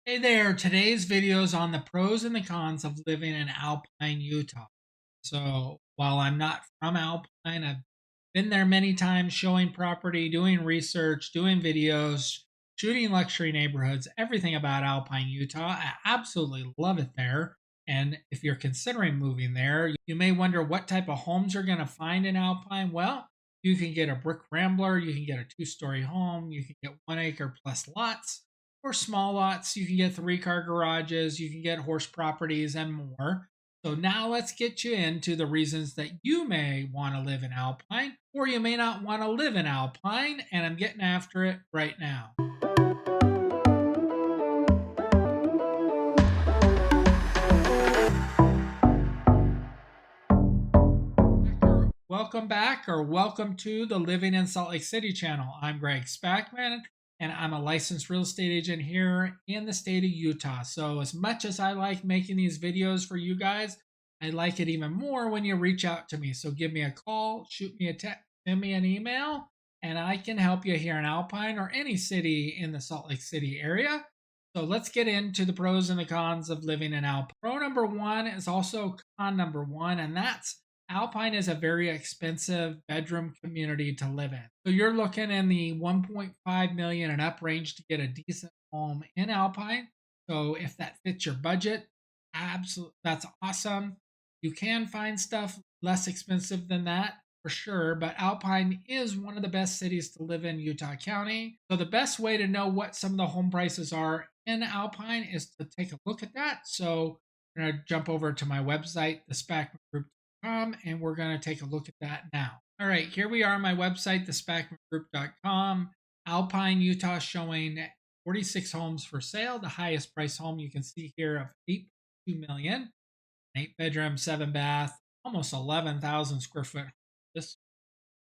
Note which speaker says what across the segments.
Speaker 1: Hey there, today's video is on the pros and the cons of living in Alpine, Utah. So while I'm not from Alpine, I've been there many times showing property, doing research, doing videos, shooting luxury neighborhoods, everything about Alpine, Utah. I absolutely love it there. And if you're considering moving there, you may wonder what type of homes you're going to find in Alpine. Well, you can get a brick rambler, you can get a two-story home, you can get 1 acre plus lots or small lots. You can get three-car garages, you can get horse properties, and more. So now let's get you into the reasons that you may want to live in Alpine, or you may not want to live in Alpine, and I'm getting after it right now. Welcome back, or welcome to the Living in Salt Lake City channel. I'm Greg Spackman, and I'm a licensed real estate agent here in the state of Utah. So, as much as I like making these videos for you guys, I like it even more when you reach out to me. So, give me a call, shoot me a text, send me an email, and I can help you here in Alpine or any city in the Salt Lake City area. So, let's get into the pros and the cons of living in Alpine. Pro number one is also con number one, and that's Alpine is a very expensive bedroom community to live in. So you're looking in the 1.5 million and up range to get a decent home in Alpine. So if that fits your budget, absolutely, that's awesome. You can find stuff less expensive than that for sure, but Alpine is one of the best cities to live in Utah County. So the best way to know what some of the home prices are in Alpine is to take a look at that. So I'm going to jump over to my website, the Spackman Group, and we're going to take a look at that now. All right, here we are on my website, thespackmangroup.com. Alpine, Utah, showing 46 homes for sale. The highest price home you can see here of 8.2 million, 8 bedroom, 7 bath, almost 11,000 square foot. This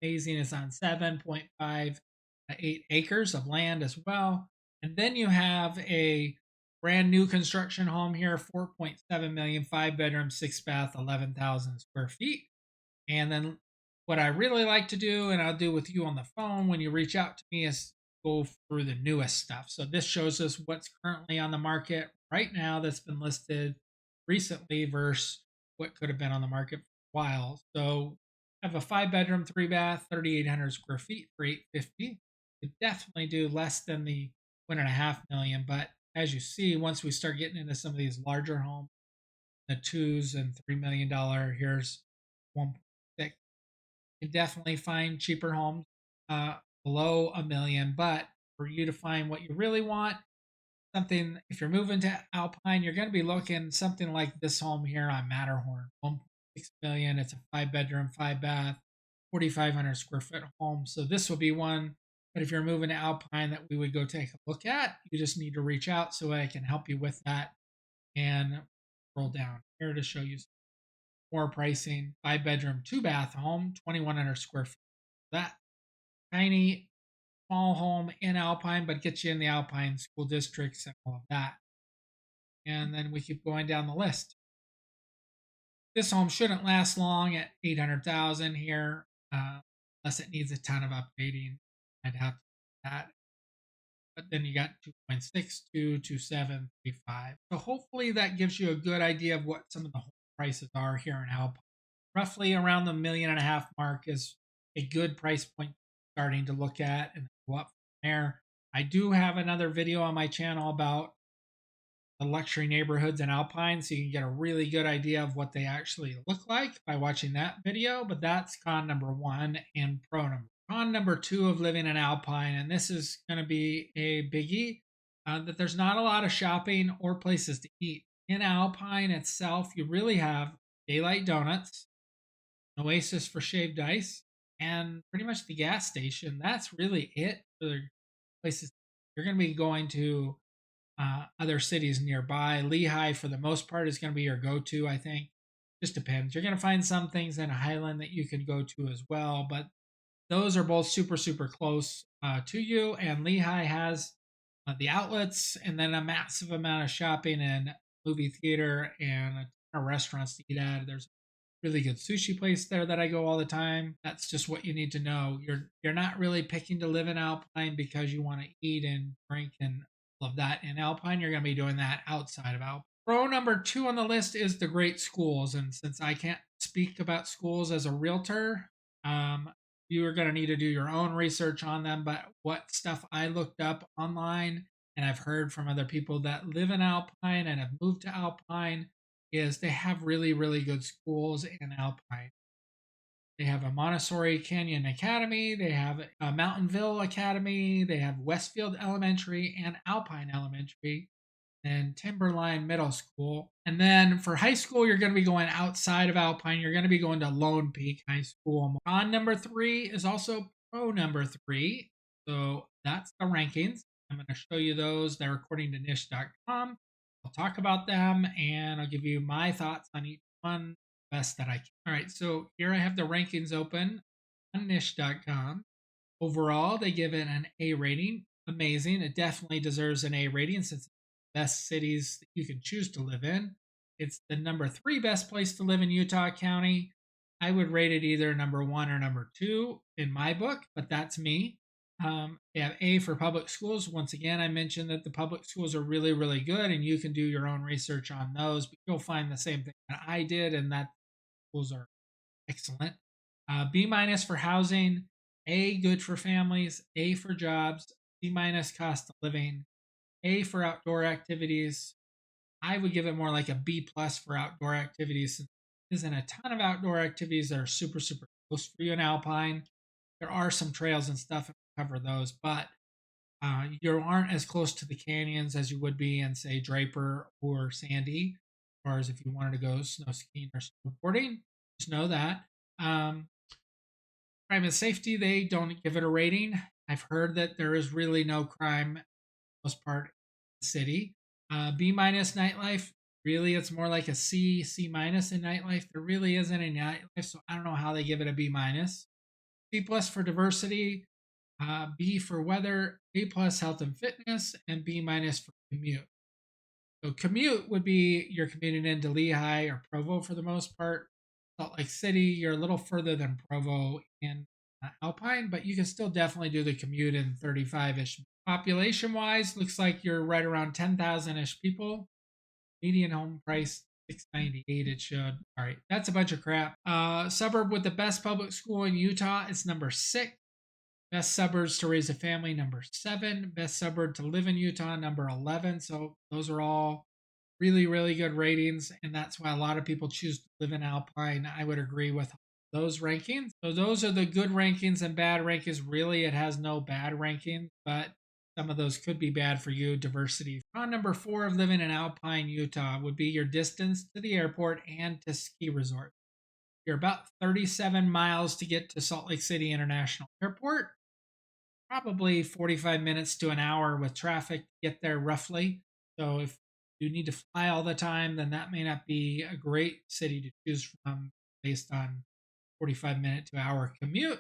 Speaker 1: amazing is on 7.58 acres of land as well. And then you have a brand new construction home here, 4.7 million, 5 bedroom, 6 bath, 11,000 square feet. And then what I really like to do, and I'll do with you on the phone when you reach out to me, is go through the newest stuff. So this shows us what's currently on the market right now that's been listed recently versus what could have been on the market for a while. So I have a 5 bedroom, 3 bath, 3,800 square feet for 850. Could definitely do less than the 1.5 million, but as you see, once we start getting into some of these larger homes, the twos and $3 million, here's 1.6. You can definitely find cheaper homes below a million, but for you to find what you really want, something, if you're moving to Alpine, you're going to be looking something like this home here on Matterhorn, 1.6 million. It's a 5 bedroom, 5 bath, 4,500 square foot home. So this will be one. But if you're moving to Alpine, that we would go take a look at, you just need to reach out so I can help you with that and roll down here to show you more pricing. 5 bedroom, 2 bath home, 2,100 square feet. That tiny small home in Alpine, but gets you in the Alpine school districts and all of that. And then we keep going down the list. This home shouldn't last long at 800,000 here, unless it needs a ton of updating. I'd have to do that. But then you got 2.62, 2735. So hopefully that gives you a good idea of what some of the home prices are here in Alpine. Roughly around the 1.5 million mark is a good price point starting to look at and go up from there. I do have another video on my channel about the luxury neighborhoods in Alpine, so you can get a really good idea of what they actually look like by watching that video. But that's con number one and pro number. Con number two of living in Alpine, and this is going to be a biggie, that there's not a lot of shopping or places to eat. In Alpine itself, you really have Daylight Donuts, Oasis for shaved ice, and pretty much the gas station. That's really it for the places. You're going to be going to other cities nearby. Lehigh, for the most part, is going to be your go-to, I think. Just depends. You're going to find some things in Highland that you can go to as well, but those are both super, super close to you. And Lehigh has the outlets and then a massive amount of shopping and movie theater and a ton of restaurants to eat at. There's a really good sushi place there that I go all the time. That's just what you need to know. You're not really picking to live in Alpine because you want to eat and drink and all of that in Alpine. You're going to be doing that outside of Alpine. Pro number 2 on the list is the great schools. And since I can't speak about schools as a realtor, you are going to need to do your own research on them. But what stuff I looked up online and I've heard from other people that live in Alpine and have moved to Alpine is they have really, really good schools in Alpine. They have a Montessori Canyon Academy. They have a Mountainville Academy. They have Westfield Elementary and Alpine Elementary and Timberline Middle School. And then for high school, you're going to be going outside of Alpine. You're going to be going to Lone Peak High School. Con number 3 is also pro number 3. So that's the rankings. I'm going to show you those. They're according to niche.com. I'll talk about them and I'll give you my thoughts on each one best that I can. All right, so here I have the rankings open on niche.com. Overall, they give it an A rating. Amazing. It definitely deserves an A rating since it's the best cities that you can choose to live in. It's the number 3 best place to live in Utah County. I would rate it either number 1 or number 2 in my book, but that's me. They have A for public schools. Once again, I mentioned that the public schools are really, really good, and you can do your own research on those, but you'll find the same thing that I did, and that schools are excellent. B minus for housing, A good for families, A for jobs, C minus cost of living, A for outdoor activities. I would give it more like a B plus for outdoor activities since there isn't a ton of outdoor activities that are super, super close for you in Alpine. There are some trails and stuff that cover those, but you aren't as close to the canyons as you would be in, say, Draper or Sandy, as far as if you wanted to go snow skiing or snowboarding. Just know that. Crime and safety, they don't give it a rating. I've heard that there is really no crime, for the most part, in the city. B minus nightlife, really, it's more like a C, C minus in nightlife. There really isn't any nightlife, so I don't know how they give it a B minus. C plus for diversity, B for weather, A plus health and fitness, and B minus for commute. So commute would be you're commuting into Lehigh or Provo for the most part. Salt Lake City, you're a little further than Provo in Alpine, but you can still definitely do the commute in 35-ish. Population wise, looks like you're right around 10,000-ish people. Median home price 698 it should. All right, that's a bunch of crap. Suburb with the best public school in Utah is number 6. Best suburbs to raise a family, number 7. Best suburb to live in Utah, number 11. So those are all really, really good ratings. And that's why a lot of people choose to live in Alpine. I would agree with those rankings. So those are the good rankings and bad rankings. Really, it has no bad rankings, but some of those could be bad for you. Diversity. On number 4 of living in Alpine, Utah would be your distance to the airport and to ski resort. You're about 37 miles to get to Salt Lake City International Airport. Probably 45 minutes to an hour with traffic to get there roughly. So if you need to fly all the time, then that may not be a great city to choose from based on 45-minute to hour commute.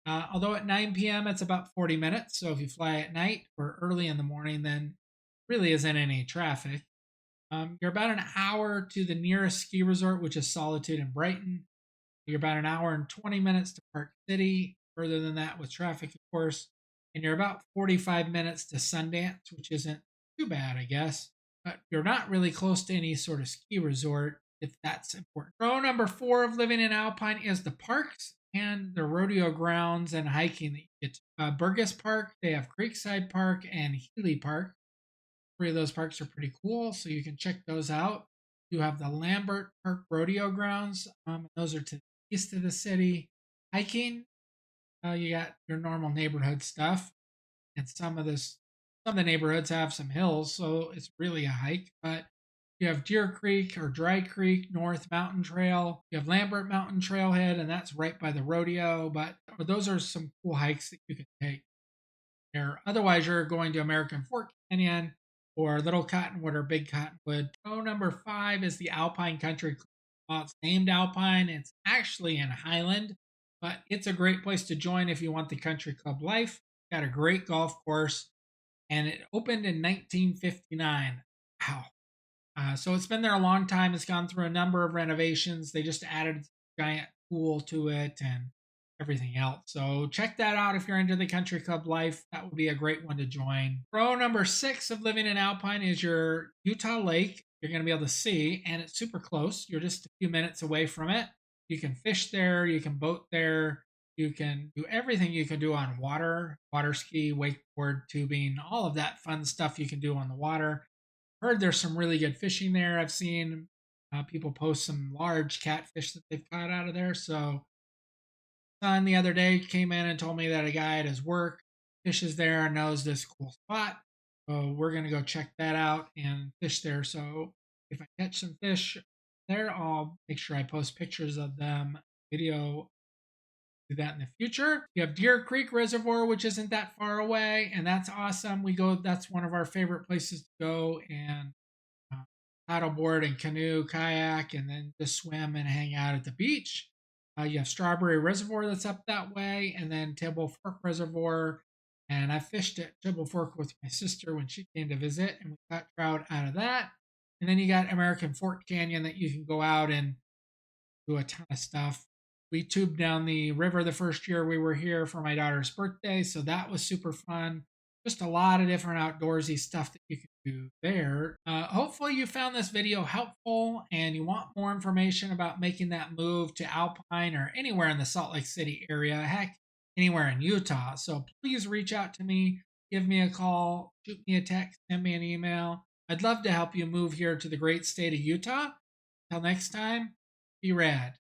Speaker 1: Although at 9 p.m. it's about 40 minutes. So if you fly at night or early in the morning, then really isn't any traffic. You're about an hour to the nearest ski resort, which is Solitude in Brighton. You're about an hour and 20 minutes to Park City. Further than that with traffic, of course. And you're about 45 minutes to Sundance, which isn't too bad, I guess. But you're not really close to any sort of ski resort, if that's important. Pro number 4 of living in Alpine is the parks and the rodeo grounds and hiking that you get to. Burgess Park, they have Creekside Park and Healy Park. 3 of those parks are pretty cool, so you can check those out. You have the Lambert Park Rodeo Grounds. Those are to the east of the city. Hiking, you got your normal neighborhood stuff, and some of the neighborhoods have some hills, so it's really a hike. But you have Deer Creek or Dry Creek North Mountain Trail. You have Lambert Mountain Trailhead, and that's right by the rodeo. But those are some cool hikes that you can take there. Otherwise, you're going to American Fork Canyon or Little Cottonwood or Big Cottonwood. Pro number 5 is the Alpine Country Club. Well, it's named Alpine. It's actually in Highland, but it's a great place to join if you want the country club life. Got a great golf course, and it opened in 1959. Wow. So it's been there a long time. It's gone through a number of renovations. They just added a giant pool to it, and everything else. So check that out if you're into the country club life. That would be a great one to join. Pro number 6 of living in Alpine is your Utah Lake. You're going to be able to see, and it's super close. You're just a few minutes away from it. You can fish there, you can boat there, you can do everything you can do on water, water ski, wakeboard, tubing, all of that fun stuff you can do on the water. Heard there's some really good fishing there. I've seen people post some large catfish that they've caught out of there. So son the other day came in and told me that a guy at his work fishes there and knows this cool spot. So we're gonna go check that out and fish there. So if I catch some fish there, I'll make sure I post pictures of them, video. Do that in the future. You have Deer Creek Reservoir, which isn't that far away, and that's awesome. We go. That's one of our favorite places to go and uh, paddleboard and canoe, kayak, and then just swim and hang out at the beach. You have Strawberry Reservoir that's up that way, and then Table Fork Reservoir. And I fished at Table Fork with my sister when she came to visit, and we caught trout out of that. And then you got American Fork Canyon that you can go out and do a ton of stuff. We tubed down the river the first year we were here for my daughter's birthday, so that was super fun. Just a lot of different outdoorsy stuff that you can do there. Hopefully, you found this video helpful and you want more information about making that move to Alpine or anywhere in the Salt Lake City area, heck, anywhere in Utah. So please reach out to me, give me a call, shoot me a text, send me an email. I'd love to help you move here to the great state of Utah. Until next time, be rad.